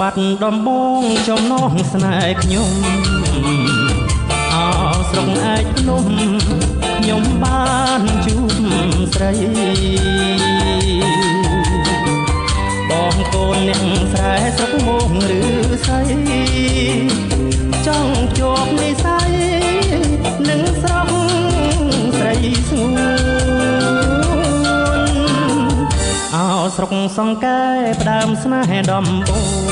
បាត់ដំបងចំណងស្នេហ៍ខ្ញុំអោស្រុកឯកភ្នំខ្ញុំបានជួបស្រីបងកូនអ្នកស្រែស្រុកមកឬស្អីចង់ជាប់និស័យនឹងស្រុកស្រីស្ងួនអោស្រុកសង្កែផ្ដើមស្នេហ៍ដំបង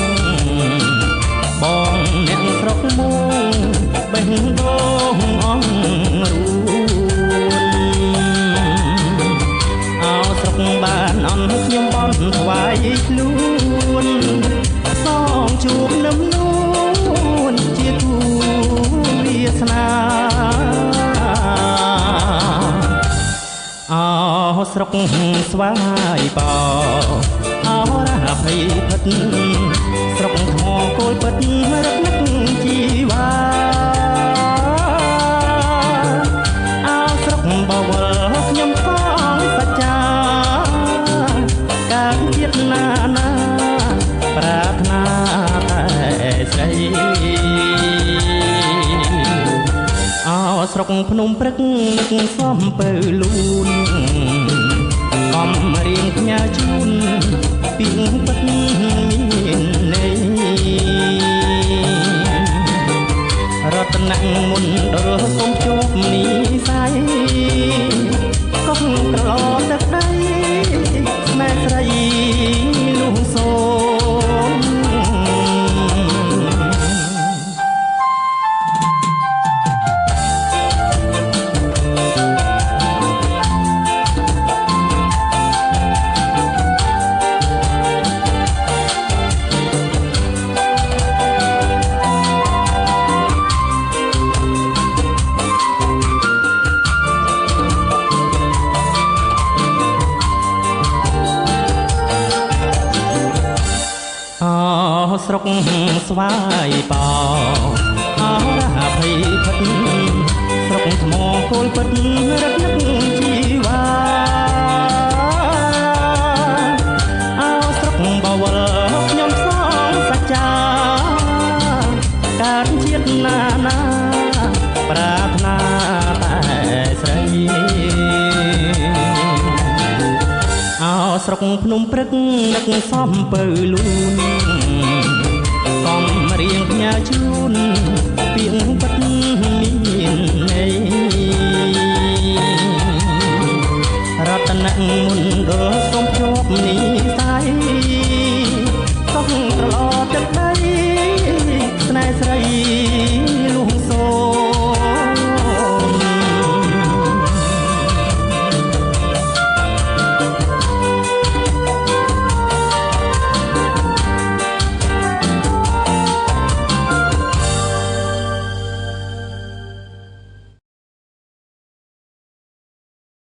បងអ្នកស្រុកមកបេះដូងអងរួនអោស្រុកបានអន់ខ្ញុំបន់ថ្វាយខ្លួនសងជួបនឹមនួនជាគូវាសនាអោស្រុកស្វាយបោអោរាភ័យផិតស្រុកថ្មគោលពិតរឹកនឹកជីវ៉ាអោស្រុកបវលខ្ញុំសងសច្ចាកើតជាតិណាណាប្រាថ្នាតែស្រីអោស្រុកភ្នំព្រឹកនឹកសំពៅលូនកំរៀងផ្ញើជូនពីពិតមានន័យរតនៈមុនដល់សូមជួបនិស័យកុំក្រឡទឹកដីស្នេហ៍ស្រីលួងសូមស្រុកស្វាយបោអរាភ័យផិតស្រុកថ្មគោលពិតរឹកនឹកជីវ៉ាអោស្រុកបវលខ្ញុំសងសច្ចាកើតជាតិណាណាប្រាថ្នាតែស្រីអោស្រុកភ្នំព្រឹកនឹកសំពៅលូនកំរៀងផ្ញើជូនពីងពិតមានន័យរតនៈមុនដល់សូមជួបនិស័យកុំត្រឡទឹកដី